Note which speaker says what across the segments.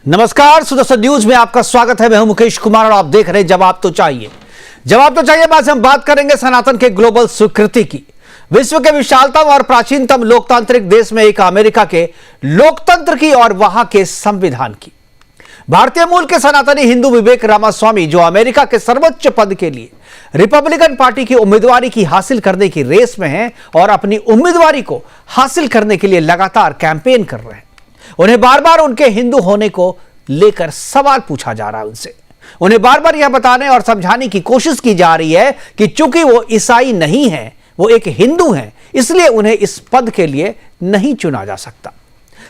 Speaker 1: नमस्कार, सुदर्शन न्यूज में आपका स्वागत है। मैं हूं मुकेश कुमार और आप देख रहे हैं जवाब तो चाहिए। जवाब तो चाहिए बाद हम बात करेंगे सनातन के ग्लोबल स्वीकृति की। विश्व के विशालतम और प्राचीनतम लोकतांत्रिक देश में एक अमेरिका के लोकतंत्र की और वहां के संविधान की। भारतीय मूल के सनातनी हिंदू विवेक रामास्वामी, जो अमेरिका के सर्वोच्च पद के लिए रिपब्लिकन पार्टी की उम्मीदवारी की हासिल करने की रेस में हैं और अपनी उम्मीदवारी को हासिल करने के लिए लगातार कैंपेन कर रहे हैं। उन्हें बार बार उनके हिंदू होने को लेकर सवाल पूछा जा रहा है। उन्हें बार बार यह बताने और समझाने की कोशिश की जा रही है कि चूंकि वो ईसाई नहीं है, वो एक हिंदू हैं, इसलिए उन्हें इस पद के लिए नहीं चुना जा सकता।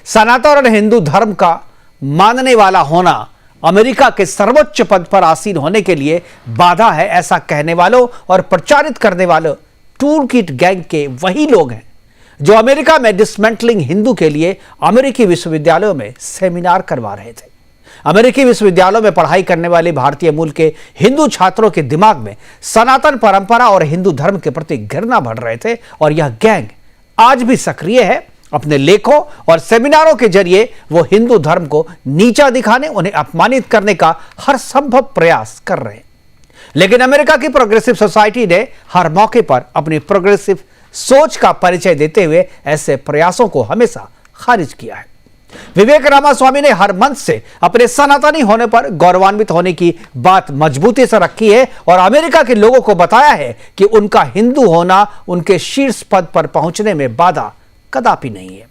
Speaker 1: सनातन और हिंदू धर्म का मानने वाला होना अमेरिका के सर्वोच्च पद पर आसीन होने के लिए बाधा है, ऐसा कहने वालों और प्रचारित करने वाले टूल किट गैंग के वही लोग हैं जो अमेरिका में डिसमेंटलिंग हिंदू के लिए अमेरिकी विश्वविद्यालयों में सेमिनार करवा रहे थे। अमेरिकी विश्वविद्यालयों में पढ़ाई करने वाले भारतीय मूल के हिंदू छात्रों के दिमाग में सनातन परंपरा और हिंदू धर्म के प्रति घृणा बढ़ रहे थे और यह गैंग आज भी सक्रिय है। अपने लेखों और सेमिनारों के जरिए वो हिंदू धर्म को नीचा दिखाने, उन्हें अपमानित करने का हर संभव प्रयास कर रहे हैं। लेकिन अमेरिका की प्रोग्रेसिव सोसाइटी ने हर मौके पर अपनी प्रोग्रेसिव सोच का परिचय देते हुए ऐसे प्रयासों को हमेशा खारिज किया है। विवेक रामास्वामी ने हर मंच से अपने सनातनी होने पर गौरवान्वित होने की बात मजबूती से रखी है और अमेरिका के लोगों को बताया है कि उनका हिंदू होना उनके शीर्ष पद पर पहुंचने में बाधा कदापि नहीं है।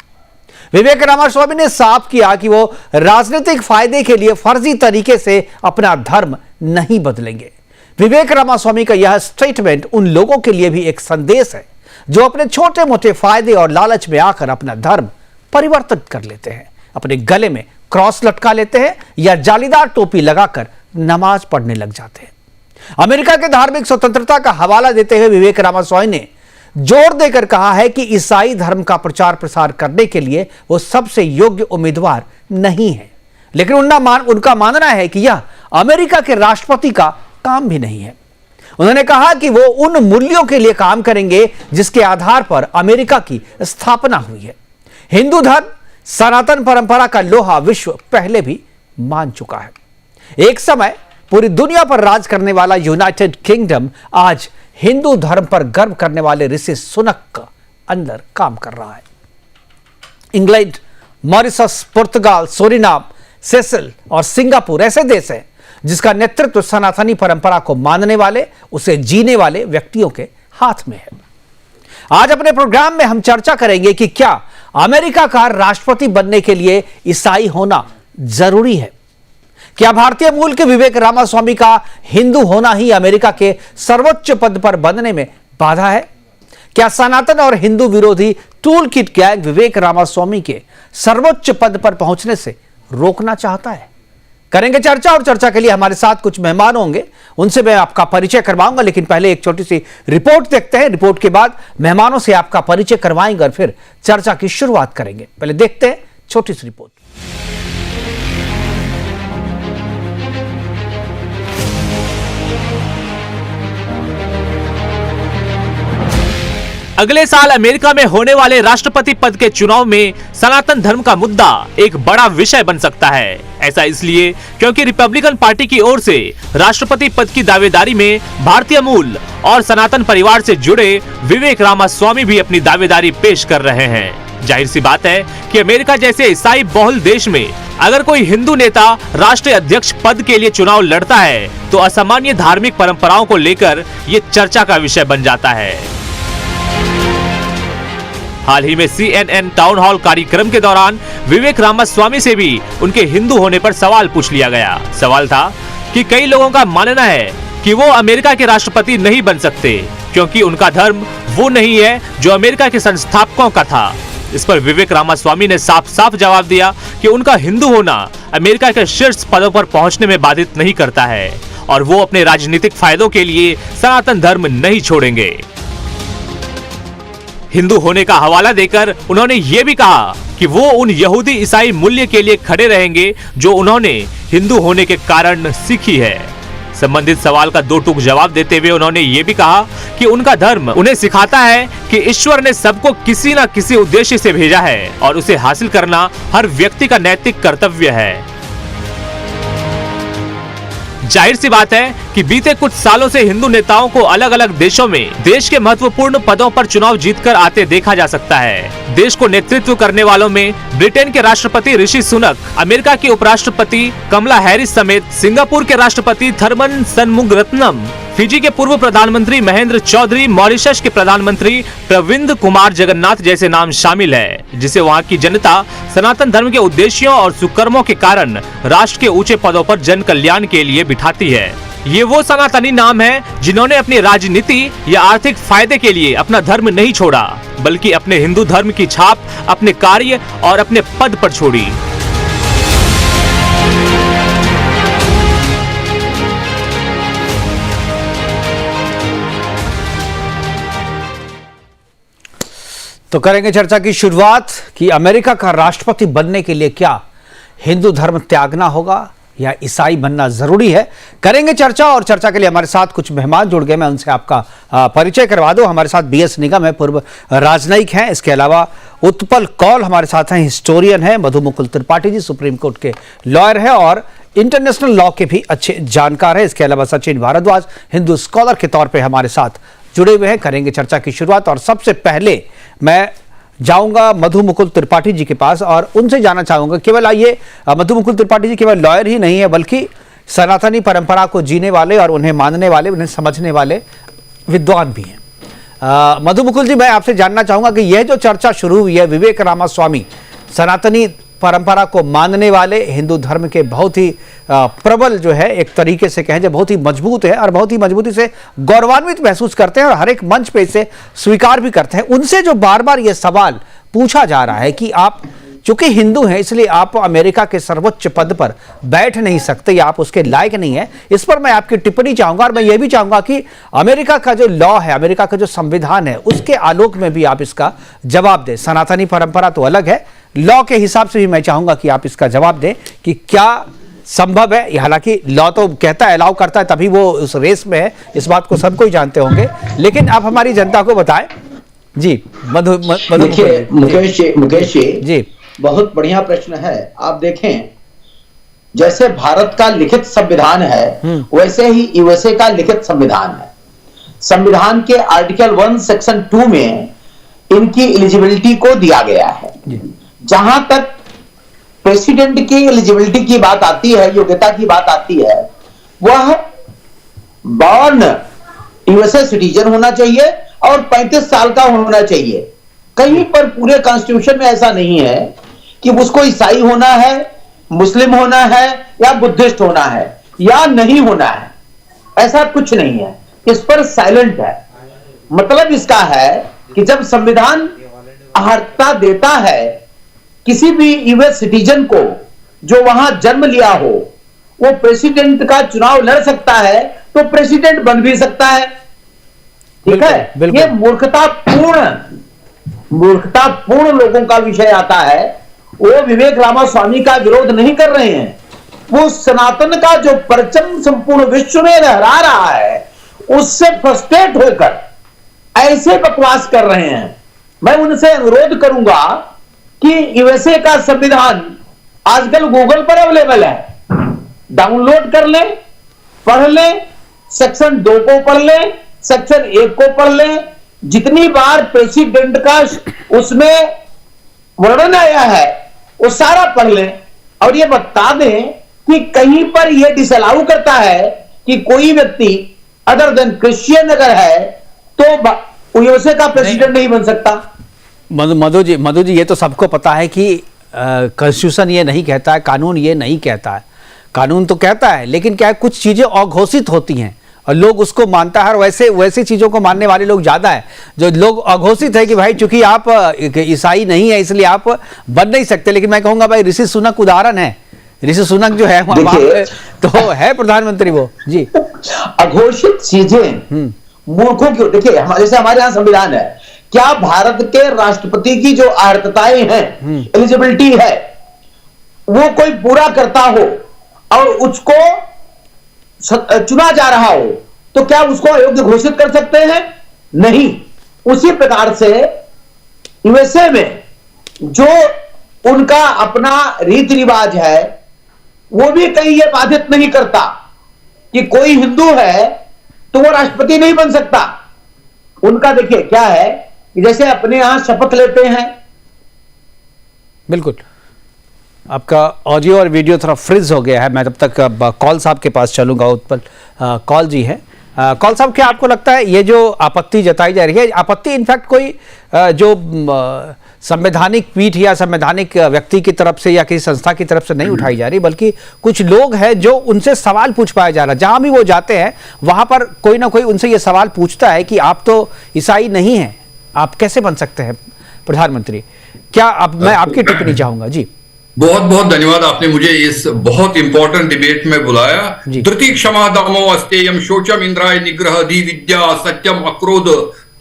Speaker 1: विवेक रामास्वामी ने साफ किया कि वो राजनीतिक फायदे के लिए फर्जी तरीके से अपना धर्म नहीं बदलेंगे। विवेक रामास्वामी का यह स्टेटमेंट उन लोगों के लिए भी एक संदेश है जो अपने छोटे मोटे फायदे और लालच में आकर अपना धर्म परिवर्तित कर लेते हैं, अपने गले में क्रॉस लटका लेते हैं या जालीदार टोपी लगाकर नमाज पढ़ने लग जाते हैं। अमेरिका के धार्मिक स्वतंत्रता का हवाला देते हुए विवेक रामास्वामी ने जोर देकर कहा है कि ईसाई धर्म का प्रचार प्रसार करने के लिए वो सबसे योग्य उम्मीदवार नहीं है, लेकिन उनका मानना है कि यह अमेरिका के राष्ट्रपति का काम भी नहीं है। उन्होंने कहा कि वो उन मूल्यों के लिए काम करेंगे जिसके आधार पर अमेरिका की स्थापना हुई है। हिंदू धर्म सनातन परंपरा का लोहा विश्व पहले भी मान चुका है। एक समय पूरी दुनिया पर राज करने वाला यूनाइटेड किंगडम आज हिंदू धर्म पर गर्व करने वाले ऋषि सुनक का अंदर काम कर रहा है। इंग्लैंड, मॉरिशस, पुर्तगाल, सूरीनाम, सेशेल्स और सिंगापुर ऐसे देश हैं जिसका नेतृत्व सनातनी परंपरा को मानने वाले, उसे जीने वाले व्यक्तियों के हाथ में है। आज अपने प्रोग्राम में हम चर्चा करेंगे कि क्या अमेरिका का राष्ट्रपति बनने के लिए ईसाई होना जरूरी है। क्या भारतीय मूल के विवेक रामास्वामी का हिंदू होना ही अमेरिका के सर्वोच्च पद पर बनने में बाधा है। क्या सनातन और हिंदू विरोधी टूल किट गैंग विवेक रामास्वामी के सर्वोच्च पद पर पहुंचने से रोकना चाहता है। करेंगे चर्चा और चर्चा के लिए हमारे साथ कुछ मेहमान होंगे, उनसे मैं आपका परिचय करवाऊंगा, लेकिन पहले एक छोटी सी रिपोर्ट देखते हैं। रिपोर्ट के बाद मेहमानों से आपका परिचय करवाएंगे और फिर चर्चा की शुरुआत करेंगे। पहले देखते हैं छोटी सी रिपोर्ट।
Speaker 2: अगले साल अमेरिका में होने वाले राष्ट्रपति पद के चुनाव में सनातन धर्म का मुद्दा एक बड़ा विषय बन सकता है। ऐसा इसलिए क्योंकि रिपब्लिकन पार्टी की ओर से राष्ट्रपति पद की दावेदारी में भारतीय मूल और सनातन परिवार से जुड़े विवेक रामास्वामी भी अपनी दावेदारी पेश कर रहे हैं। जाहिर सी बात है कि अमेरिका जैसे ईसाई बहुल देश में अगर कोई हिंदू नेता राष्ट्रीय अध्यक्ष पद के लिए चुनाव लड़ता है तो असामान्य धार्मिक परंपराओं को लेकर ये चर्चा का विषय बन जाता है। हाल ही में CNN टाउन हॉल कार्यक्रम के दौरान विवेक रामास्वामी से भी उनके हिंदू होने पर सवाल पूछ लिया गया। सवाल था कि कई लोगों का मानना है कि वो अमेरिका के राष्ट्रपति नहीं बन सकते क्योंकि उनका धर्म वो नहीं है जो अमेरिका के संस्थापकों का था। इस पर विवेक रामास्वामी ने साफ साफ जवाब दिया कि उनका हिंदू होना अमेरिका के शीर्ष पदों पर पहुंचने में बाधित नहीं करता है और वो अपने राजनीतिक फायदों के लिए सनातन धर्म नहीं छोड़ेंगे। हिंदू होने का हवाला देकर उन्होंने ये भी कहा कि वो उन यहूदी ईसाई मूल्य के लिए खड़े रहेंगे जो उन्होंने हिंदू होने के कारण सीखी है। संबंधित सवाल का दो टूक जवाब देते हुए उन्होंने ये भी कहा कि उनका धर्म उन्हें सिखाता है कि ईश्वर ने सबको किसी न किसी उद्देश्य से भेजा है और उसे हासिल करना हर व्यक्ति का नैतिक कर्तव्य है। जाहिर सी बात है कि बीते कुछ सालों से हिंदू नेताओं को अलग अलग देशों में देश के महत्वपूर्ण पदों पर चुनाव जीतकर आते देखा जा सकता है। देश को नेतृत्व करने वालों में ब्रिटेन के राष्ट्रपति ऋषि सुनक, अमेरिका की उपराष्ट्रपति कमला हैरिस समेत सिंगापुर के राष्ट्रपति थरमन शनमुगरत्नम, फिजी के पूर्व प्रधानमंत्री महेंद्र चौधरी, मॉरिशस के प्रधानमंत्री प्रविंद कुमार जगन्नाथ जैसे नाम शामिल है, जिसे वहां की जनता सनातन धर्म के उद्देश्यों और सुकर्मों के कारण राष्ट्र के ऊंचे पदों पर जन कल्याण के लिए बिठाती है। ये वो सनातनी नाम है जिन्होंने अपनी राजनीति या आर्थिक फायदे के लिए अपना धर्म नहीं छोड़ा, बल्कि अपने हिंदू धर्म की छाप अपने कार्य और अपने पद पर छोड़ी।
Speaker 1: तो करेंगे चर्चा की शुरुआत कि अमेरिका का राष्ट्रपति बनने के लिए क्या हिंदू धर्म त्यागना होगा या ईसाई बनना जरूरी है। करेंगे चर्चा, और चर्चा के लिए हमारे साथ कुछ मेहमान जुड़ गए। मैं उनसे आपका परिचय करवा दूं। हमारे साथ बीएस निगम है, पूर्व राजनयिक हैं। इसके अलावा उत्पल कौल हमारे साथ हैं, हिस्टोरियन है। मधु मुकुल त्रिपाठी जी सुप्रीम कोर्ट के लॉयर है और इंटरनेशनल लॉ के भी अच्छे जानकार है। इसके अलावा सचिन भारद्वाज हिंदू स्कॉलर के तौर पर हमारे साथ जुड़े हुए हैं। करेंगे चर्चा की शुरुआत और सबसे पहले मैं जाऊंगा मधु मुकुल त्रिपाठी जी के पास और उनसे जानना चाहूंगा। केवल आइए, मधु मुकुल त्रिपाठी जी केवल लॉयर ही नहीं है, बल्कि सनातनी परंपरा को जीने वाले और उन्हें मानने वाले, उन्हें समझने वाले विद्वान भी हैं। मधु मुकुल जी, मैं आपसे जानना चाहूंगा कि यह जो चर्चा शुरू हुई है, विवेक रामास्वामी सनातनी परंपरा को मानने वाले, हिंदू धर्म के बहुत ही प्रबल जो है, एक तरीके से कहें जो बहुत ही मजबूत है और बहुत ही मजबूती से गौरवान्वित महसूस करते हैं और हर एक मंच पे इसे स्वीकार भी करते हैं, उनसे जो बार बार ये सवाल पूछा जा रहा है कि आप चूंकि हिंदू हैं इसलिए आप अमेरिका के सर्वोच्च पद पर बैठ नहीं सकते या आप उसके लायक नहीं है, इस पर मैं आपकी टिप्पणी चाहूंगा। और मैं ये भी चाहूंगा कि अमेरिका का जो लॉ है, अमेरिका का जो संविधान है, उसके आलोक में भी आप इसका जवाब दें। सनातनी परंपरा तो अलग है, लॉ के हिसाब से भी मैं चाहूंगा कि आप इसका जवाब दें कि क्या संभव है। हालांकि लॉ तो कहता है, अलाउ करता है, तभी वो उस रेस में है, इस बात को सबको ही जानते होंगे, लेकिन आप हमारी जनता को बताएं। जी
Speaker 3: मुकेश जी, बहुत बढ़िया प्रश्न है। आप देखें, जैसे भारत का लिखित संविधान है वैसे ही यूएसए का लिखित संविधान है। संविधान के आर्टिकल 1 सेक्शन 2 में इनकी एलिजिबिलिटी को दिया गया है। जहां तक प्रेसिडेंट की एलिजिबिलिटी की बात आती है, योग्यता की बात आती है, वह बॉर्न यूएसए सिटीजन होना चाहिए और 35 साल का होना चाहिए। कहीं पर पूरे कॉन्स्टिट्यूशन में ऐसा नहीं है कि उसको ईसाई होना है, मुस्लिम होना है या बुद्धिस्ट होना है या नहीं होना है, ऐसा कुछ नहीं है। इस पर साइलेंट है। मतलब इसका है कि जब संविधान अर्हता देता है किसी भी यूएस सिटीजन को जो वहां जन्म लिया हो, वो प्रेसिडेंट का चुनाव लड़ सकता है, तो प्रेसिडेंट बन भी सकता है। ठीक है, ये मूर्खतापूर्ण लोगों का विषय आता है। वो विवेक रामास्वामी का विरोध नहीं कर रहे हैं, वो सनातन का जो परचम संपूर्ण विश्व में लहरा रहा है उससे फ्रस्ट्रेट होकर ऐसे बकवास कर रहे हैं। मैं उनसे अनुरोध करूंगा कि यूएसए का संविधान आजकल गूगल पर अवेलेबल है, डाउनलोड कर लें, पढ़ लें, सेक्शन 2 को पढ़ लें, सेक्शन 1 को पढ़ लें। जितनी बार प्रेसिडेंट का उसमें वर्णन आया है वो सारा पढ़ लें और ये बता दें कि कहीं पर ये डिसअलाउ करता है कि कोई व्यक्ति अदर देन क्रिश्चियन अगर है तो यूएसए का प्रेसिडेंट नहीं बन सकता।
Speaker 1: मधु जी, ये तो सबको पता है कि कॉन्स्टिट्यूशन ये नहीं कहता है, कानून ये नहीं कहता है। कानून तो कहता है, लेकिन क्या है, कुछ चीजें अघोषित होती हैं और लोग उसको मानता है, और वैसे चीजों को मानने वाले लोग ज्यादा है। जो लोग अघोषित है कि भाई चूंकि आप ईसाई नहीं है इसलिए आप बन नहीं सकते, लेकिन मैं कहूंगा भाई ऋषि सुनक उदाहरण है। ऋषि सुनक जो है तो है प्रधानमंत्री वो जी।
Speaker 3: अघोषित चीजें मूर्खों की, देखिए हमारे यहाँ संविधान है, क्या भारत के राष्ट्रपति की जो अर्हताएं हैं, एलिजिबिलिटी है, वो कोई पूरा करता हो और उसको चुना जा रहा हो तो क्या उसको अयोग्य घोषित कर सकते हैं? नहीं। उसी प्रकार से यूएसए में जो उनका अपना रीति रिवाज है वो भी कहीं ये बाधित नहीं करता कि कोई हिंदू है तो वो राष्ट्रपति नहीं बन सकता। उनका देखिए क्या है कि जैसे अपने यहां शपथ लेते हैं।
Speaker 1: बिल्कुल, आपका ऑडियो और वीडियो थोड़ा फ्रीज हो गया है। मैं तब तक कॉल साहब के पास चलूंगा। उत्पल कॉल जी है। कॉल साहब, क्या आपको लगता है ये जो आपत्ति जताई जा रही है, आपत्ति इनफैक्ट कोई जो संवैधानिक पीठ या संवैधानिक व्यक्ति की तरफ से या किसी संस्था की तरफ से नहीं उठाई जा रही, बल्कि कुछ लोग हैं जो उनसे सवाल पूछ पाया जा रहा है। जहां भी वो जाते हैं वहां पर कोई ना कोई उनसे ये सवाल पूछता है कि आप तो ईसाई नहीं हैं, आप कैसे बन सकते हैं प्रधानमंत्री? क्या मैं आपकी टिप्पणी चाहूंगा जी।
Speaker 4: बहुत बहुत धन्यवाद, आपने मुझे इस बहुत इंपॉर्टेंट डिबेट में बुलाया। धृति क्षमा दमो अस्तेयम शोचम इंद्राय निग्रह धी विद्या सत्यम अक्रोध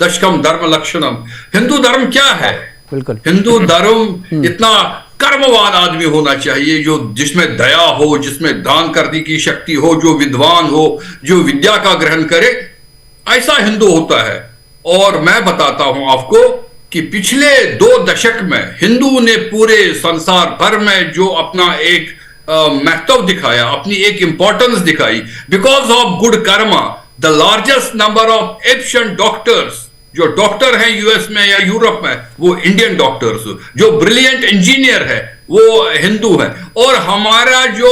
Speaker 4: दशकम धर्म लक्षणम। हिंदू धर्म क्या है?
Speaker 1: बिल्कुल,
Speaker 4: हिंदू धर्म इतना कर्मवान आदमी होना चाहिए, जो जिसमें दया हो, जिसमें दान करने की शक्ति हो, जो विद्वान हो, जो विद्या का ग्रहण करे, ऐसा हिंदू होता है। और मैं बताता हूं आपको कि पिछले 2 दशक में हिंदू ने पूरे संसार भर में जो अपना एक महत्व दिखाया, अपनी एक इंपॉर्टेंस दिखाई, because of good Karma, the largest number of Asian doctors, जो डॉक्टर हैं यूएस में या यूरोप में, वो इंडियन डॉक्टर्स, जो ब्रिलियंट इंजीनियर है वो हिंदू है। और हमारा जो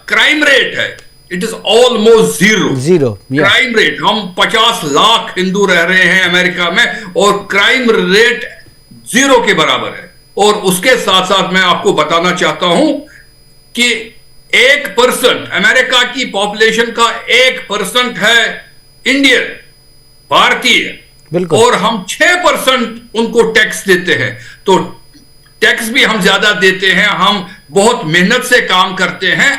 Speaker 4: क्राइम रेट है, it is almost zero crime rate. हम 50 लाख हिंदू रह रहे हैं अमेरिका में और क्राइम रेट 0 के बराबर है। और उसके साथ साथ मैं आपको बताना चाहता हूं कि 1% अमेरिका की पॉपुलेशन का 1% है इंडियन, भारतीय, और हम 6% उनको टैक्स देते हैं। तो टैक्स भी हम ज्यादा देते हैं, हम बहुत मेहनत से काम करते हैं।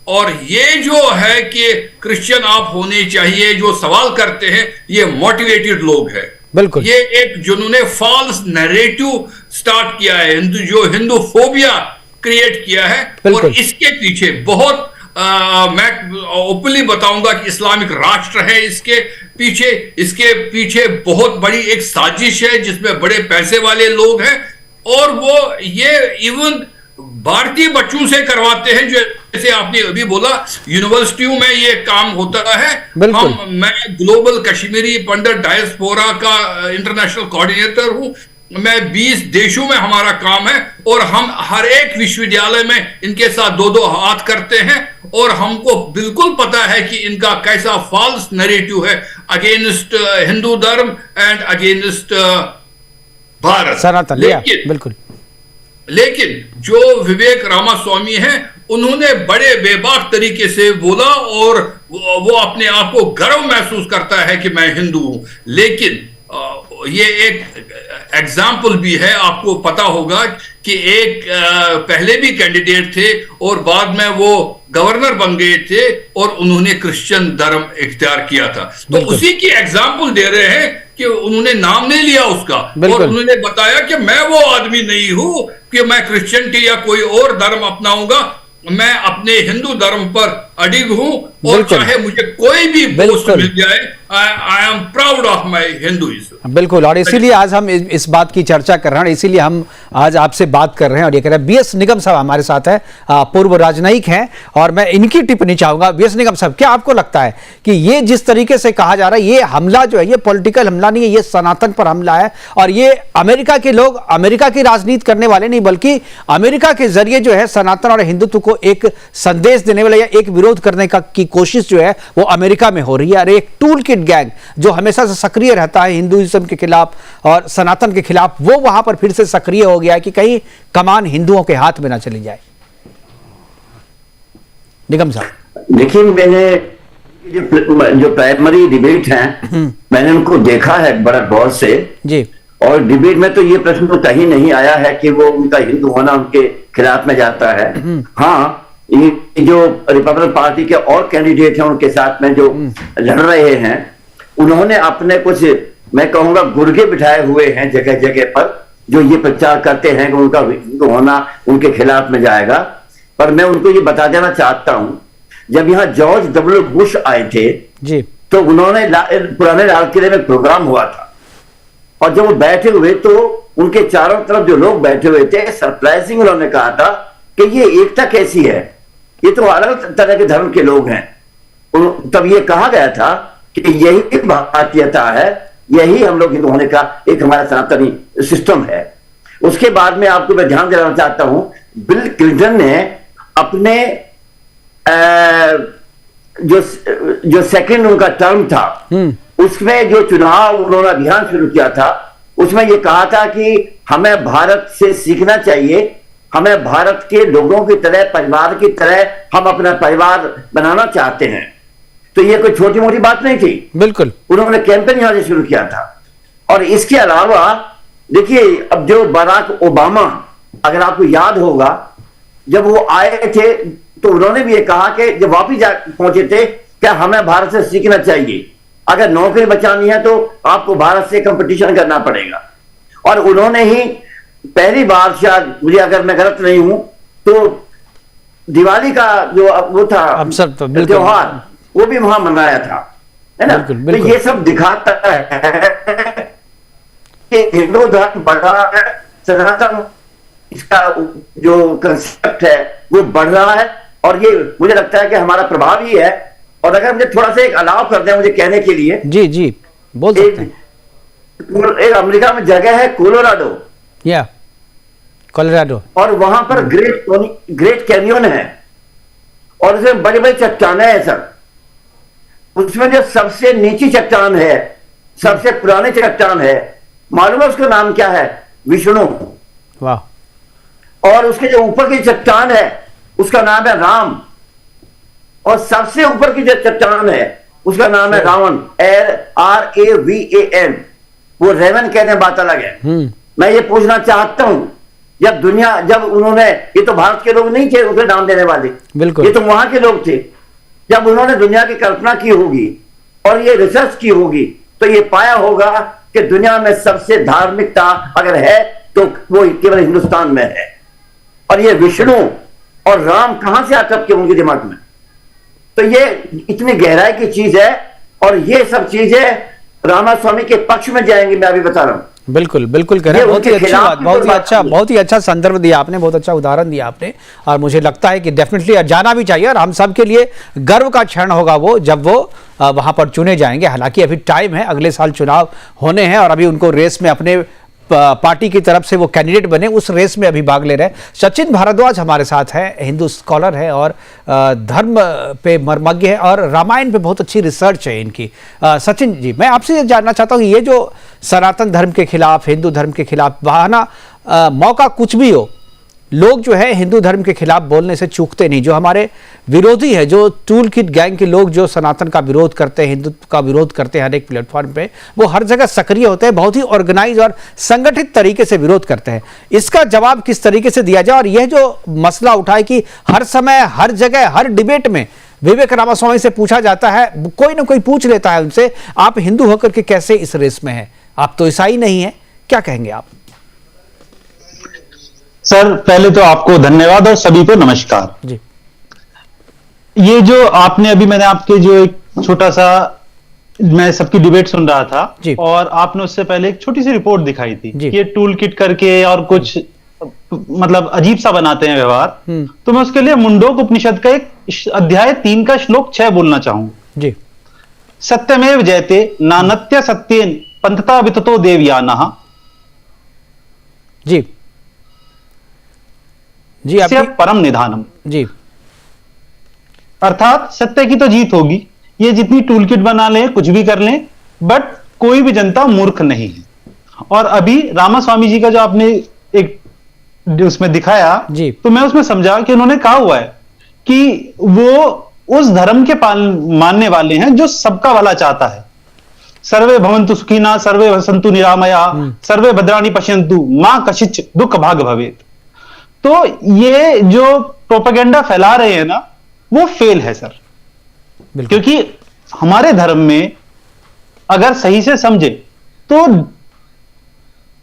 Speaker 4: और ये जो है कि क्रिश्चियन आप होने चाहिए, जो सवाल करते हैं, ये मोटिवेटेड लोग हैं।
Speaker 1: बिल्कुल,
Speaker 4: ये एक जिन्होंने फॉल्स नैरेटिव स्टार्ट किया है, हिंदू फोबिया क्रिएट किया है। और इसके पीछे बहुत मैं ओपनली बताऊंगा कि इस्लामिक राष्ट्र है इसके पीछे बहुत बड़ी एक साजिश है, जिसमें बड़े पैसे वाले लोग हैं। और वो ये इवन भारतीय बच्चों से करवाते हैं, जैसे आपने अभी बोला यूनिवर्सिटियों में ये काम होता है। मैं ग्लोबल कश्मीरी पंडित डायस्पोरा का इंटरनेशनल कोऑर्डिनेटर हूं। मैं 20 देशों में हमारा काम है और हम हर एक विश्वविद्यालय में इनके साथ 2-2 हाथ करते हैं। और हमको बिल्कुल पता है कि इनका कैसा फॉल्स नैरेटिव है अगेंस्ट हिंदू धर्म एंड अगेंस्ट भारत,
Speaker 1: सनातन। बिल्कुल,
Speaker 4: लेकिन जो विवेक रामास्वामी हैं, उन्होंने बड़े बेबाक तरीके से बोला और वो अपने आप को गर्व महसूस करता है कि मैं हिंदू हूं। लेकिन ये एक एग्जाम्पल भी है, आपको पता होगा कि एक पहले भी कैंडिडेट थे और बाद में वो गवर्नर बन गए थे और उन्होंने क्रिश्चियन धर्म इख्तियार किया था। तो उसी की एग्जाम्पल दे रहे हैं कि उन्होंने नाम नहीं लिया उसका और उन्होंने बताया कि मैं वो आदमी नहीं हूं कि मैं क्रिश्चियनिटी या कोई और धर्म अपनाऊंगा, मैं अपने हिंदू धर्म पर अडिग हूं और चाहे मुझे कोई भी पोस्ट मिल जाए, I am proud of my Hinduism.
Speaker 1: बिल्कुल, और इसीलिए आज हम इस बात की चर्चा कर रहे हैं, इसीलिए हम आज आपसे बात कर रहे हैं। और ये कह रहे हैं बीएस निगम साहब हमारे साथ है, पूर्व राजनयिक हैं, और मैं इनकी टिप्पणी चाहूंगा। बीएस निगम साहब, क्या आपको लगता है कि ये जिस तरीके से कहा जा रहा है, ये हमला जो है, ये पॉलिटिकल हमला नहीं है, ये सनातन पर हमला है, और ये अमेरिका के लोग अमेरिका की राजनीति करने वाले नहीं, बल्कि अमेरिका के जरिए जो है सनातन और हिंदुत्व को एक संदेश देने वाले या एक विरोध करने की कोशिश जो है वो अमेरिका में हो रही है। और एक टूल किट गैंग जो हमेशा से सक्रिय रहता है हिंदुइज्म के खिलाफ और सनातन के खिलाफ, वो वहां पर फिर से सक्रिय हो गया है कि कहीं कमान हिंदुओं के हाथ में ना चली जाए। निगम साहब,
Speaker 5: देखिए, मैंने जो प्राइमरी डिबेट हैं, मैंने उनको देखा है बड़ा गौर से जी। और डिबेट में तो ये प्रश्न तो कहीं नहीं आया है कि वो उनका हिंदू होना उनके खिलाफ में जाता है। हाँ, ये जो रिपब्लिकन पार्टी के और कैंडिडेट हैं उनके साथ में जो लड़ रहे हैं, उन्होंने अपने कुछ, मैं कहूंगा, गुर्गे बिठाए हुए हैं जगह जगह पर, जो ये प्रचार करते हैं कि उनका हिंदू होना उनके खिलाफ में जाएगा। पर मैं उनको ये बता देना चाहता हूं, जब यहाँ जॉर्ज डब्ल्यू बुश आए थे जी, तो उन्होंने पुराने लाल किले में प्रोग्राम हुआ था, और जब वो बैठे हुए तो उनके चारों तरफ जो लोग बैठे हुए थे, सरप्राइजिंग उन्होंने कहा था कि ये एकता कैसी है, ये तो अलग तरह के धर्म के लोग हैं। तब ये कहा गया था कि यही भारतीयता है, यही हम लोग हिंदू होने का एक हमारा सनातनी सिस्टम है। उसके बाद में आपको मैं ध्यान दिलाना चाहता हूं, बिल क्लिंटन ने अपने जो सेकंड उनका टर्म था उसमें जो चुनाव उन्होंने अभियान शुरू किया था, उसमें यह कहा था कि हमें भारत से सीखना चाहिए, हमें भारत के लोगों की तरह, परिवार की तरह हम अपना परिवार बनाना चाहते हैं। तो ये कोई छोटी मोटी बात नहीं थी,
Speaker 1: बिल्कुल
Speaker 5: उन्होंने कैंपेन यहां से शुरू किया था। और इसके अलावा देखिए, अब जो बराक ओबामा, अगर आपको याद होगा, जब वो आए थे तो उन्होंने भी ये कहा कि जब वापिस पहुंचे थे, क्या हमें भारत से सीखना चाहिए, अगर नौकरी बचानी है तो आपको भारत से कंपटीशन करना पड़ेगा। और उन्होंने ही पहली बार, शायद मुझे अगर मैं गलत नहीं हूं, तो दिवाली का जो वो था
Speaker 1: अवसर
Speaker 5: त्योहार, वो भी वहां मनाया था, है ना।
Speaker 1: बिल्कुल, बिल्कुल।
Speaker 5: तो ये सब दिखाता है कि हिंदू धर्म बढ़ रहा है, सनातन इसका जो कंसेप्ट है वो बढ़ रहा है, और ये मुझे लगता है कि हमारा प्रभाव ही है। और अगर मुझे थोड़ा सा एक अलाव कर दें मुझे कहने के लिए,
Speaker 1: जी जी बोल सकते हैं।
Speaker 5: एक अमेरिका में जगह है कोलोराडो,
Speaker 1: या कोलोराडो,
Speaker 5: और वहां पर ग्रेट कैनियन है, और उसमें बड़ी बड़ी चट्टानें हैं सर। उसमें जो सबसे नीची चट्टान है, सबसे पुरानी चट्टान है, मालूम है उसका नाम क्या है? विष्णु।
Speaker 1: वाह।
Speaker 5: और उसके जो ऊपर की चट्टान है उसका नाम है राम, और सबसे ऊपर की जो चट्टान है उसका नाम है रावण, RAVAN। वो रेवन कहते हैं, बात अलग है। मैं ये पूछना चाहता हूं, जब उन्होंने, ये तो भारत के लोग नहीं थे उसे नाम देने वाले,
Speaker 1: बिल्कुल,
Speaker 5: ये तो वहां के लोग थे। जब उन्होंने दुनिया की कल्पना की होगी और ये रिसर्च की होगी, तो ये पाया होगा कि दुनिया में सबसे धार्मिकता अगर है तो वो केवल हिंदुस्तान में है। और ये विष्णु और राम कहां से आकर के उनके दिमाग में? तो ये इतनी गहराई की चीज है, और ये सब चीजें रामास्वामी के पक्ष में जाएंगी, मैं अभी बता रहा हूं।
Speaker 1: बिल्कुल बिल्कुल कह रहे हैं, बहुत ही अच्छी बात, बहुत ही अच्छा संदर्भ दिया आपने, बहुत अच्छा उदाहरण दिया आपने। और मुझे लगता है कि डेफिनेटली जाना भी चाहिए, और हम सब के लिए गर्व का क्षण होगा वो जब वो वहां पर चुने जाएंगे। हालांकि अभी टाइम है, अगले साल चुनाव होने हैं, और अभी उनको रेस में अपने पार्टी की तरफ से वो कैंडिडेट बने, उस रेस में अभी भाग ले रहे हैं। सचिन भारद्वाज हमारे साथ है, हिंदू स्कॉलर है और धर्म पे मर्मज्ञ है, और रामायण पे बहुत अच्छी रिसर्च है इनकी। सचिन जी, मैं आपसे ये जानना चाहता हूँ कि ये जो सनातन धर्म के खिलाफ, हिंदू धर्म के खिलाफ बहाना, मौका कुछ भी हो, लोग जो है हिंदू धर्म के खिलाफ बोलने से चूकते नहीं। जो हमारे विरोधी है, जो टूल किट गैंग के लोग जो सनातन का विरोध करते हैं, हिंदुत्व का विरोध करते हैं हर एक प्लेटफॉर्म पे, वो हर जगह सक्रिय होते हैं, बहुत ही ऑर्गेनाइज और संगठित तरीके से विरोध करते हैं। इसका जवाब किस तरीके से दिया जाए? और यह जो मसला उठा है कि हर समय, हर जगह, हर डिबेट में विवेक रामास्वामी से पूछा जाता है, कोई ना कोई पूछ लेता है उनसे, आप हिंदू होकर के कैसे इस रेस में हैं? आप तो ईसाई नहीं है, क्या कहेंगे आप?
Speaker 6: सर, पहले तो आपको धन्यवाद और सभी को नमस्कार
Speaker 1: जी।
Speaker 6: ये जो आपने अभी, मैंने आपके जो एक छोटा सा, मैं सबकी डिबेट सुन रहा था
Speaker 1: जी।
Speaker 6: और आपने उससे पहले एक छोटी सी रिपोर्ट दिखाई थी
Speaker 1: जी।
Speaker 6: कि ये टूल किट करके और कुछ मतलब अजीब सा बनाते हैं व्यवहार। तो मैं उसके लिए मुंडोक उपनिषद का एक अध्याय 3 का श्लोक 6 बोलना चाहूंगा
Speaker 1: जी।
Speaker 6: सत्यमेव जयते नानत्य सत्येन पंथता विततो देवयानः।
Speaker 1: जी जी,
Speaker 6: परम निधानम।
Speaker 1: जी,
Speaker 6: अर्थात सत्य की तो जीत होगी, ये जितनी टूल किट बना लें, कुछ भी कर लें, बट कोई भी जनता मूर्ख नहीं है। और अभी रामास्वामी जी का जो आपने एक उसमें दिखाया
Speaker 1: जी,
Speaker 6: तो मैं उसमें समझा कि उन्होंने कहा हुआ है कि वो उस धर्म के मानने वाले हैं जो सबका भला चाहता है। सर्वे भवन्तु सुखिनः, सर्वे वसन्तु निरामयाः, सर्वे भद्राणि पश्यन्तु मां कश्चित् दुःख भाग भवेत्। तो ये जो प्रोपेगेंडा फैला रहे हैं ना, वो फेल है सर। क्योंकि हमारे धर्म में अगर सही से समझे तो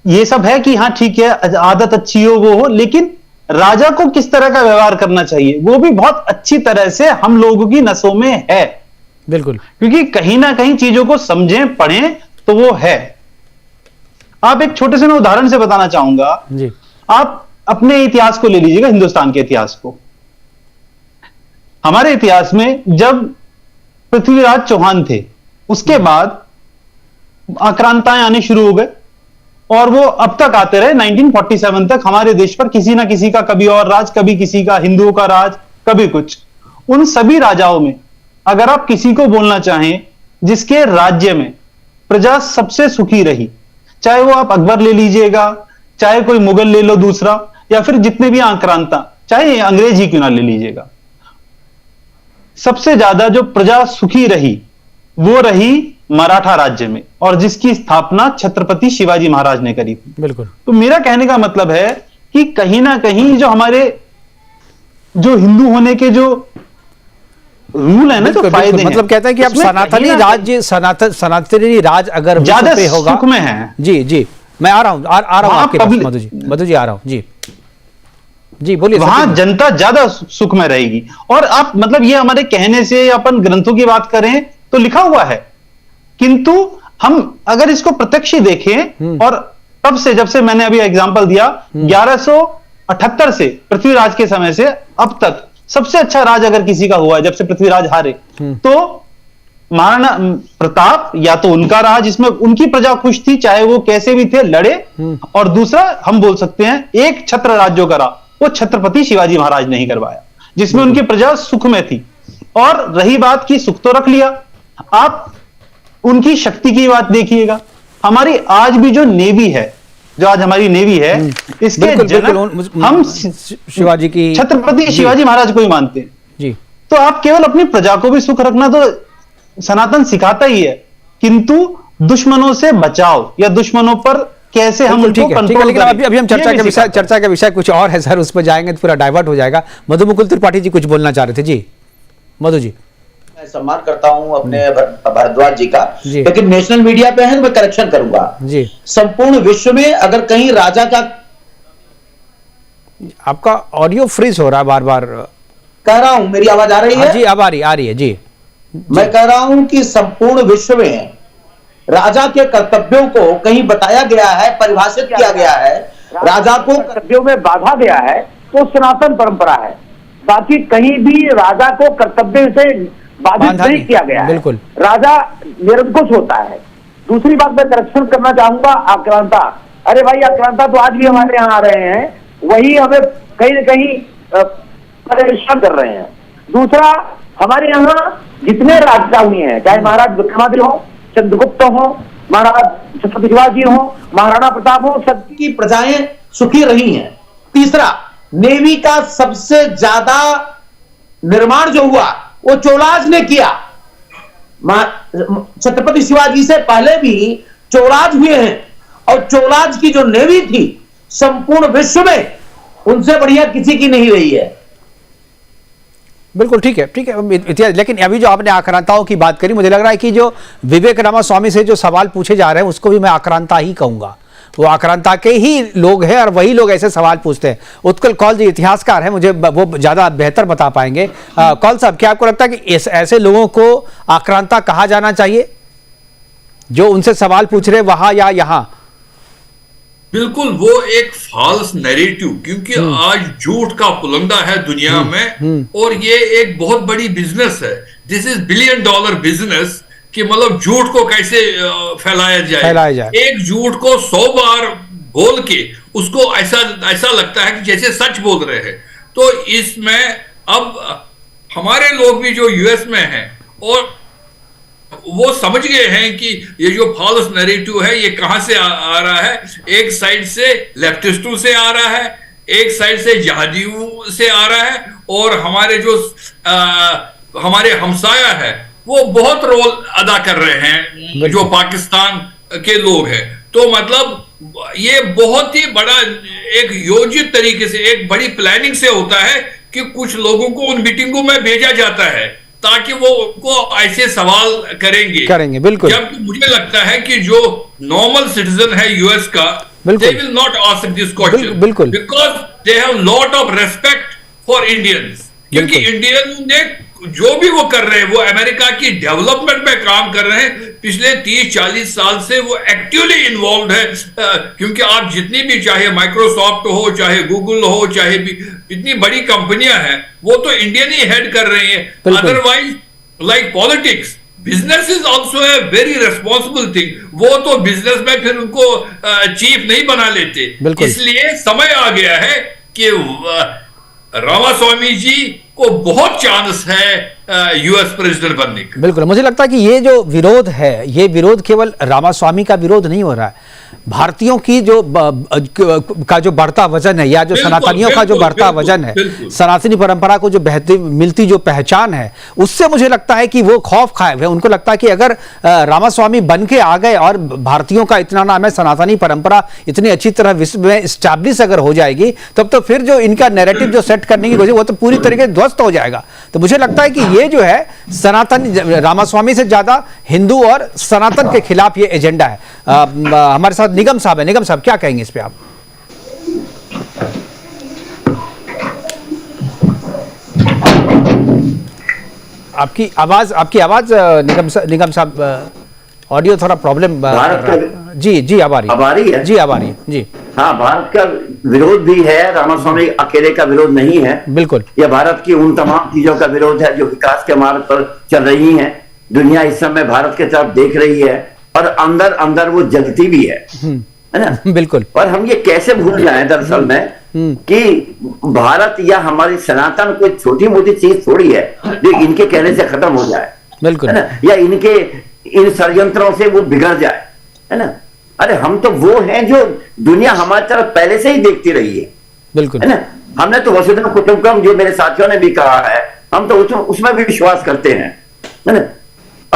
Speaker 6: ये सब है कि हाँ ठीक है, आदत अच्छी हो वो हो, लेकिन राजा को किस तरह का व्यवहार करना चाहिए वो भी बहुत अच्छी तरह से हम लोगों की नसों में है।
Speaker 1: बिल्कुल,
Speaker 6: क्योंकि कहीं ना कहीं चीजों को समझें, पढ़ें तो वो है। आप एक छोटे से मैं उदाहरण से बताना चाहूंगा
Speaker 1: जी।
Speaker 6: आप अपने इतिहास को ले लीजिएगा, हिंदुस्तान के इतिहास को। हमारे इतिहास में जब पृथ्वीराज चौहान थे। उसके बाद आक्रांताएं आने शुरू हो गए और वो अब तक आते रहे। 1947 तक हमारे देश पर किसी ना किसी का कभी और राज, कभी किसी का हिंदुओं का राज, कभी कुछ। उन सभी राजाओं में अगर आप किसी को बोलना चाहें जिसके राज्य में प्रजा सबसे सुखी रही, चाहे वो आप अकबर ले लीजिएगा, चाहे कोई मुगल ले लो दूसरा, या फिर जितने भी आक्रांता, चाहे अंग्रेज ही क्यों ना ले लीजिएगा, सबसे ज्यादा जो प्रजा सुखी रही वो रही मराठा राज्य में, और जिसकी स्थापना छत्रपति शिवाजी महाराज ने करी थी।
Speaker 1: बिल्कुल।
Speaker 6: तो मेरा कहने का मतलब है कि कहीं ना कहीं जो हमारे जो हिंदू होने के जो रूल है ना, जो फायदे हैं,
Speaker 1: मतलब कहते हैं कि अब सनातनी राज्य, सनातनी राज अगर
Speaker 6: ज्यादा
Speaker 1: होगा,
Speaker 6: सुख में है।
Speaker 1: जी जी, मैं आ रहा हूं आपके पास मधु जी आ रहा हूं जी बोलिए।
Speaker 6: वहां जनता ज्यादा सुख में रहेगी। और आप मतलब ये हमारे कहने से, अपन ग्रंथों की बात करें तो लिखा हुआ है, किंतु हम अगर इसको प्रत्यक्ष ही देखें, और तब से, जब से मैंने अभी एग्जांपल दिया 1178 से पृथ्वीराज के समय से अब तक सबसे अच्छा राज अगर किसी का हुआ है, जब से पृथ्वीराज हारे, तो महाराणा प्रताप, या तो उनका राज जिसमें उनकी प्रजा खुश थी, चाहे वो कैसे भी थे, लड़े। और दूसरा हम बोल सकते हैं एक छत्र राज्यों का राज, वो छत्रपति शिवाजी महाराज ने ही करवाया, जिसमें उनकी प्रजा सुख में थी। और रही बात की सुख तो रख लिया, आप उनकी शक्ति की बात देखिएगा। हमारी आज भी जो नेवी है, जो आज हमारी नेवी है, इसके जनक हम
Speaker 1: शिवाजी की,
Speaker 6: छत्रपति शिवाजी महाराज को ही मानते हैं
Speaker 1: जी।
Speaker 6: तो आप केवल अपनी प्रजा को भी सुख रखना तो सनातन सिखाता ही है, किंतु दुश्मनों से बचाव या दुश्मनों पर कैसे हम उनको कंट्रोल
Speaker 1: लेकिन अभी हम चर्चा का विषय कुछ और है सर, उस पर जाएंगे तो पूरा डाइवर्ट हो जाएगा। मधु मुकुल त्रिपाठी जी कुछ बोलना चाह रहे थे जी। मधु जी।
Speaker 3: मैं सम्मान करता हूं अपने भारद्वाज जी का, लेकिन नेशनल मीडिया पे है, मैं करेक्शन करूंगा जी। संपूर्ण विश्व में अगर कहीं राजा का,
Speaker 1: आपका ऑडियो फ्रीज हो रहा है बार बार,
Speaker 3: कह रहा हूं, मेरी आवाज आ रही है
Speaker 1: जी? अब आ रही है जी।
Speaker 3: मैं कह रहा हूं कि संपूर्ण विश्व में राजा के कर्तव्यों को कहीं बताया गया है, परिभाषित किया गया है, राजा को कर्तव्यों में बांधा गया है, तो सनातन परंपरा है। बाकी कहीं भी राजा को कर्तव्य से बाधित नहीं किया गया है।
Speaker 1: बिल्कुल।
Speaker 3: राजा निरंकुश होता है। दूसरी बात मैं करेक्शन करना चाहूंगा, आक्रांता, अरे भाई आक्रांता तो आज भी हमारे यहाँ आ रहे हैं, वही हमें कहीं न कहीं परेशान कर रहे हैं। दूसरा, हमारे यहाँ जितने राजा हुए हैं, चाहे महाराज विक्रमादित्य हो, चंद्रगुप्त हो, महाराज छत्रपति शिवाजी हो, महाराणा प्रताप हो, सबकी प्रजाएं सुखी रही हैं। तीसरा, नेवी का सबसे ज्यादा निर्माण जो हुआ वो चोलाज ने किया। छत्रपति शिवाजी से पहले भी चोलाज हुए हैं, और चोलाज की जो नेवी थी संपूर्ण विश्व में उनसे बढ़िया किसी की नहीं रही है।
Speaker 1: बिल्कुल ठीक है इतिहास। लेकिन अभी जो आपने आक्रांताओं की बात करी, मुझे लग रहा है कि जो विवेक रामास्वामी से जो सवाल पूछे जा रहे हैं उसको भी मैं आक्रांता ही कहूंगा। वो आक्रांता के ही लोग हैं और वही लोग ऐसे सवाल पूछते हैं। उत्कल कौल जी इतिहासकार हैं, मुझे वो ज्यादा बेहतर बता पाएंगे। कौल साहब, क्या आपको लगता है कि ऐसे लोगों को आक्रांता कहा जाना चाहिए जो उनसे सवाल पूछ रहे वहां या यहां?
Speaker 4: बिल्कुल, वो एक फॉल्स नैरेटिव, क्योंकि आज झूठ का पुलंदा है दुनिया में, और ये एक बहुत बड़ी बिजनेस है। दिस इज $1 बिलियन बिजनेस, कि मतलब झूठ को कैसे फैलाया जाए। एक झूठ को 100 बार बोल के उसको ऐसा लगता है कि जैसे सच बोल रहे हैं। तो इसमें अब हमारे लोग भी जो यूएस में हैं, और वो समझ गए हैं कि ये जो फॉल्स नैरेटिव है ये कहां से आ रहा है। एक साइड से लेफ्टिस्टों से आ रहा है, एक साइड से जहादियों से आ रहा है, और हमारे जो हमारे हमसाया है वो बहुत रोल अदा कर रहे हैं, जो पाकिस्तान के लोग हैं। तो मतलब ये बहुत ही बड़ा एक योजित तरीके से, एक बड़ी प्लानिंग से होता है कि कुछ लोगों को उन मीटिंगों में भेजा जाता है ताकि वो उनको ऐसे सवाल करेंगे।
Speaker 1: बिल्कुल।
Speaker 4: जबकि मुझे लगता है कि जो नॉर्मल सिटीजन है यूएस का, they will not ask this question,
Speaker 1: बिल्कुल,
Speaker 4: because they have lot of respect for Indians। क्योंकि इंडियन ने जो भी वो कर रहे हैं, वो अमेरिका की डेवलपमेंट में काम कर रहे हैं। पिछले 30-40 साल से वो एक्टिवली इन्वॉल्व है, क्योंकि आप जितनी भी, चाहे माइक्रोसॉफ्ट हो, चाहे गूगल हो, चाहे भी इतनी बड़ी कंपनियां हैं, वो तो इंडियन ही हेड कर रही हैं। Otherwise like politics, business is also a very responsible thing. वो तो बिजनेस में फिर उनको चीफ नहीं बना लेते, इसलिए समय आ गया है कि रामास्वामी जी को बहुत चांस है यूएस प्रेसिडेंट बनने का।
Speaker 1: बिल्कुल, मुझे लगता है कि ये जो विरोध है, ये विरोध केवल रामास्वामी का विरोध नहीं हो रहा है, भारतीयों की जो का जो बढ़ता वजन है, या जो सनातनियों का जो बढ़ता वजन है, सनातनी परंपरा को जो मिलती जो पहचान है, उससे मुझे लगता है कि वो खौफ खाए हुए। उनको लगता है कि अगर रामास्वामी बन के आ गए और भारतीयों का इतना नाम है, सनातनी परंपरा इतनी अच्छी तरह विश्व में स्टैब्लिश अगर हो जाएगी, तब तो फिर जो इनका नैरेटिव जो सेट करने की कोशिश, वो तो पूरी तरीके से ध्वस्त हो जाएगा। तो मुझे लगता है कि ये जो है सनातन, रामास्वामी से ज्यादा हिंदू और सनातन के खिलाफ ये एजेंडा है। हमारे साथ निगम साहब है। निगम साहब, क्या कहेंगे इस पे आप? आपकी आवाज निगम साहब, ऑडियो थोड़ा प्रॉब्लम। जी अब आ रही है। जी अब आ रही है जी।
Speaker 5: हाँ, भारत का विरोध भी है, रामास्वामी अकेले का विरोध नहीं है।
Speaker 1: बिल्कुल,
Speaker 5: यह भारत की उन तमाम चीजों का विरोध है जो विकास के मार्ग पर चल रही हैं। दुनिया इस समय भारत की तरफ देख रही है और अंदर अंदर वो जलती भी है ना?
Speaker 1: बिल्कुल।
Speaker 5: और हम ये कैसे भूल जाएं दरअसल में कि भारत या हमारी सनातन कोई छोटी मोटी चीज थोड़ी है जो इनके कहने से खत्म हो जाए,
Speaker 1: बिल्कुल,
Speaker 5: है ना? या इनके इन षड्यंत्रों से वो बिगड़ जाए, है ना? अरे हम तो वो हैं जो दुनिया हमारी तरफ पहले से ही देखती रही है,
Speaker 1: बिल्कुल,
Speaker 5: है ना? हमने तो वसुधैव कुटुंबकम, जो मेरे साथियों ने भी कहा है, हम तो उसमें भी विश्वास करते हैं, है ना?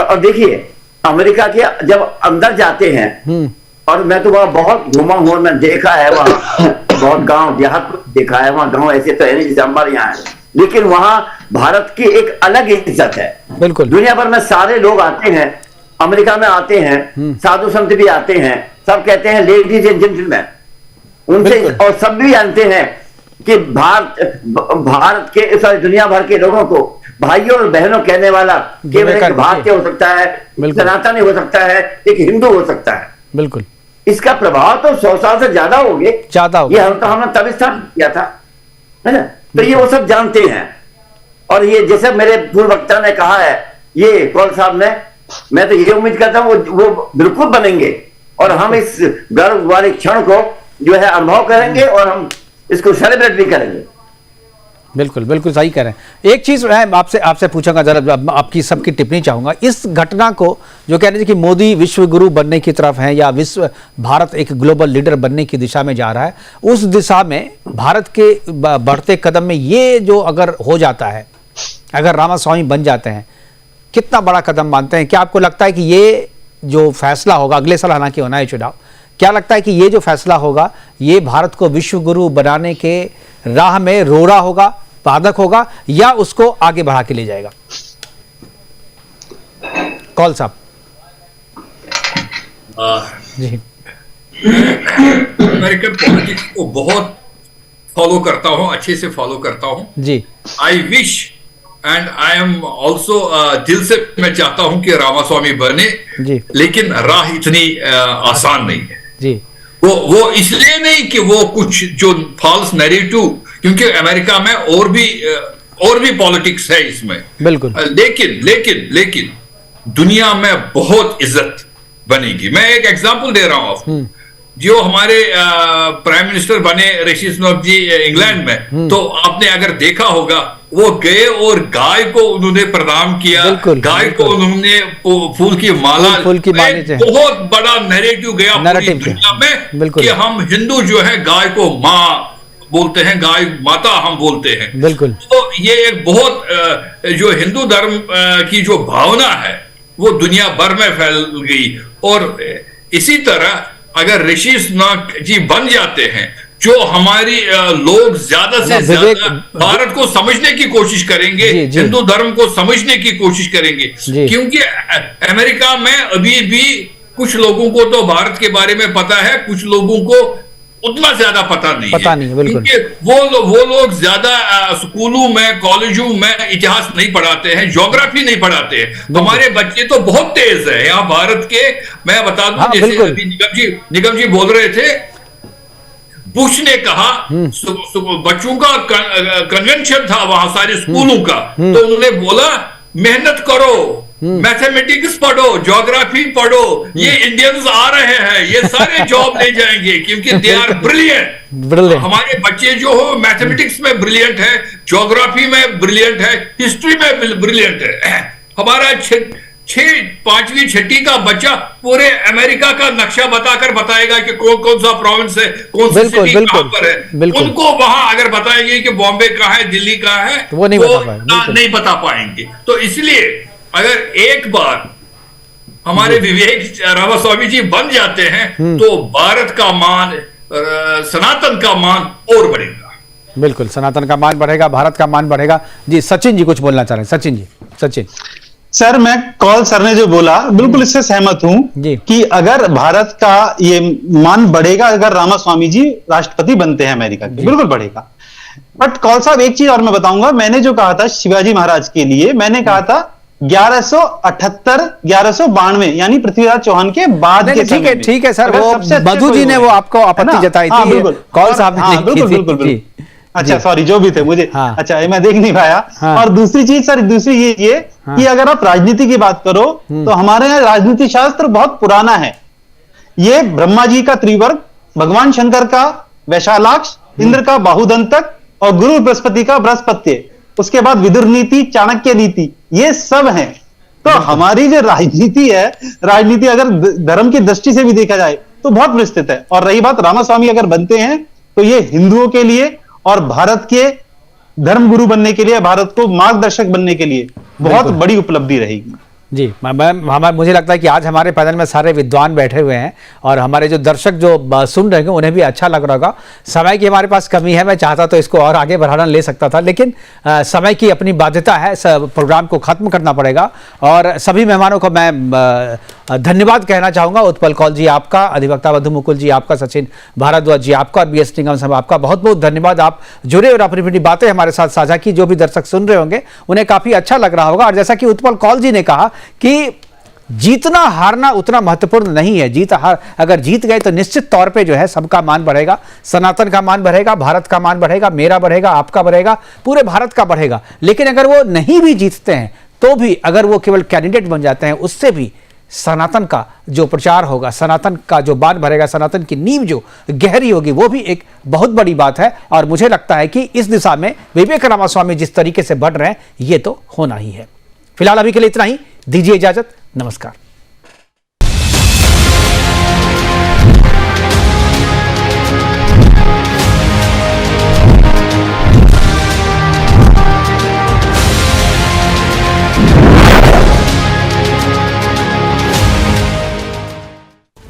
Speaker 5: और देखिए, अमेरिका के जब अंदर जाते हैं, और मैं तो वहां बहुत घूमा हूं, मैं देखा है वहां बहुत गांव देहात देखा है, वहां गांव ऐसे तो है नहीं जैसे हमारे यहाँ है, लेकिन वहां भारत की एक अलग इज्जत है।
Speaker 1: बिल्कुल,
Speaker 5: दुनिया भर में सारे लोग आते हैं, अमेरिका में आते हैं, साधु संत भी आते हैं, सब कहते हैं लेडीज एंड जेंटलमैन, उनसे, और सब भी जानते हैं कि भारत के सारी दुनिया भर के लोगों को भाइयों और बहनों कहने वाला केवल एक भारतीय हो सकता है, सनातनी हो सकता है, एक हिंदू हो सकता है।
Speaker 1: बिल्कुल,
Speaker 5: इसका प्रभाव तो 100 साल से ज्यादा हो गए, ये हमने तब स्थापित किया था, है ना? तो ये वो सब जानते हैं। और ये जैसे मेरे पूर्व वक्ता ने कहा है, ये कौल साहब ने, मैं तो ये उम्मीद करता हूँ वो बिल्कुल बनेंगे, और हम इस गर्व वाले क्षण को जो है अनुभव करेंगे, और हम इसको सेलिब्रेट भी करेंगे।
Speaker 1: बिल्कुल, बिल्कुल सही कह रहे हैं। एक चीज मैं आपसे पूछूंगा, जरा आपकी सबकी टिप्पणी चाहूंगा इस घटना को, जो कह रहे थे कि मोदी विश्व गुरु बनने की तरफ हैं, या भारत एक ग्लोबल लीडर बनने की दिशा में जा रहा है, उस दिशा में भारत के बढ़ते कदम में ये जो अगर हो जाता है, अगर रामास्वामी बन जाते हैं, कितना बड़ा कदम मानते हैं? क्या आपको लगता है कि ये जो फैसला होगा, अगले साल हालांकि होना है चुनाव, क्या लगता है कि ये जो फैसला होगा, ये भारत को विश्व गुरु बनाने के राह में रोड़ा होगा, बाधक होगा, या उसको आगे बढ़ा के ले जाएगा? कौल साहब जी।
Speaker 4: अमेरिकन पॉलिटिक्स को बहुत फॉलो करता हूं, अच्छे से फॉलो करता हूं
Speaker 1: जी।
Speaker 4: I wish and I am also, दिल से मैं चाहता हूं कि रामास्वामी बने
Speaker 1: जी,
Speaker 4: लेकिन राह इतनी आसान नहीं है
Speaker 1: जी।
Speaker 4: वो इसलिए नहीं कि वो कुछ जो फॉल्स नैरेटिव, क्योंकि अमेरिका में और भी पॉलिटिक्स है इसमें,
Speaker 1: बिल्कुल,
Speaker 4: लेकिन दुनिया में बहुत इज्जत बनेगी। मैं एक एग्जांपल दे रहा हूं आपको, जो हमारे प्राइम मिनिस्टर बने ऋषि सुनक जी इंग्लैंड में, तो आपने अगर देखा होगा, वो गए और गाय को उन्होंने प्रदान किया, गाय को उन्होंने फूल की माला, बहुत बड़ा नैरेटिव गया पूरी दुनिया में कि हम हिंदू जो है गाय को माँ बोलते हैं, गाय माता हम बोलते हैं।
Speaker 1: बिल्कुल।
Speaker 4: तो ये एक बहुत जो हिंदू धर्म की जो भावना है वो दुनिया भर में फैल गई। और इसी तरह अगर ऋषि सुनक जी बन जाते हैं, जो हमारी लोग ज्यादा से ज्यादा भारत को समझने की कोशिश करेंगे, हिंदू धर्म को समझने की कोशिश करेंगे, क्योंकि अमेरिका में अभी भी कुछ लोगों को तो भारत के बारे में पता है, कुछ लोगों को उतना ज्यादा पता नहीं है, क्योंकि वो लोग ज्यादा स्कूलों में, कॉलेजों में इतिहास नहीं पढ़ाते हैं, ज्योग्राफी नहीं पढ़ाते हैं। हमारे बच्चे तो बहुत तेज है यहाँ भारत के। मैं बता दूं, जैसे अभी निगम जी बोल रहे थे, बुश ने कहा बच्चों का कन्वेंशन था वहां सारे स्कूलों का, तो उन्होंने बोला मेहनत करो, मैथमेटिक्स पढ़ो, ज्योग्राफी पढ़ो, ये इंडियंस आ रहे हैं, ये सारे जॉब ले जाएंगे क्योंकि दे आर ब्रिलियंट। हमारे बच्चे जो हो मैथमेटिक्स में ब्रिलियंट है, ज्योग्राफी में ब्रिलियंट है, हिस्ट्री में ब्रिलियंट है। हमारा 5वीं 6वीं का बच्चा पूरे अमेरिका का नक्शा बताकर बताएगा कि कौन सा प्रोविंस है, कौन सी सिटी कहां पर है। उनको वहां अगर बताएंगे कि बॉम्बे कहां है, दिल्ली कहां है,
Speaker 1: तो वो
Speaker 4: नहीं बता पाएंगे। तो इसलिए अगर एक बार हमारे विवेक रामास्वामी जी बन जाते हैं तो भारत का मान, सनातन का मान और बढ़ेगा।
Speaker 1: बिल्कुल, सनातन का मान बढ़ेगा, भारत का मान बढ़ेगा। जी सचिन जी कुछ बोलना चाह रहे हैं। सचिन जी। सचिन
Speaker 6: सर, मैं कौल सर ने जो बोला बिल्कुल इससे सहमत हूं कि अगर भारत का ये मान बढ़ेगा अगर रामास्वामी जी राष्ट्रपति बनते हैं अमेरिका के, बिल्कुल बढ़ेगा। बट कौल साहब एक चीज और मैं बताऊंगा, मैंने जो कहा था शिवाजी महाराज के लिए, मैंने कहा था 1178-1192 यानी पृथ्वीराज चौहान के बाद के समय में।
Speaker 1: ठीक है सर, वो मधु जी ने वो आपको आपत्ति जताई थी, कौल साहब ने
Speaker 6: बिल्कुल। अच्छा सॉरी, जो भी थे मुझे अच्छा मैं देख नहीं पाया। और दूसरी चीज सर, दूसरी ये कि अगर आप राजनीति की बात करो तो हमारे यहाँ राजनीति शास्त्र बहुत पुराना है। ये ब्रह्मा जी का त्रिवर्ग, भगवान शंकर का वैशालाक्ष, इंद्र का बाहुदंतक और गुरु बृहस्पति का बृहस्पत्य, उसके बाद विदुर नीति, चाणक्य नीति, ये सब हैं। तो हमारी जो राजनीति है, राजनीति अगर धर्म की दृष्टि से भी देखा जाए तो बहुत विस्तृत है। और रही बात रामास्वामी अगर बनते हैं तो ये हिंदुओं के लिए और भारत के धर्मगुरु बनने के लिए, भारत को मार्गदर्शक बनने के लिए बहुत बड़ी उपलब्धि रहेगी।
Speaker 1: जी मुझे लगता है कि आज हमारे पैनल में सारे विद्वान बैठे हुए हैं और हमारे जो दर्शक जो सुन रहे हैं उन्हें भी अच्छा लग रहा होगा। समय की हमारे पास कमी है, मैं चाहता तो इसको और आगे बढ़ाना ले सकता था, लेकिन समय की अपनी बाध्यता है, प्रोग्राम को खत्म करना पड़ेगा। और सभी मेहमानों को मैं धन्यवाद कहना चाहूँगा। उत्पल कौल जी आपका, अधिवक्ता मधु मुकुल जी आपका, सचिन भारद्वाज जी आपका और BS निगम साहब आपका बहुत बहुत धन्यवाद। आप जुड़े और अपनी अपनी बातें हमारे साथ साझा की। जो भी दर्शक सुन रहे होंगे उन्हें काफ़ी अच्छा लग रहा होगा। और जैसा कि उत्पल कौल जी ने कहा कि जीतना हारना उतना महत्वपूर्ण नहीं है, जीत हार अगर जीत गए तो निश्चित तौर पे जो है सबका मान बढ़ेगा, सनातन का मान बढ़ेगा, भारत का मान बढ़ेगा, मेरा बढ़ेगा, आपका बढ़ेगा, पूरे भारत का बढ़ेगा। लेकिन अगर वो नहीं भी जीतते हैं तो भी अगर वो केवल कैंडिडेट बन जाते हैं, उससे भी सनातन का जो प्रचार होगा, सनातन का जो बात भरेगा, सनातन की नींव जो गहरी होगी, वो भी एक बहुत बड़ी बात है। और मुझे लगता है कि इस दिशा में विवेक रामास्वामी जिस तरीके से बढ़ रहे हैं ये तो होना ही है। फिलहाल अभी के लिए इतना ही, दीजिए इजाजत, नमस्कार।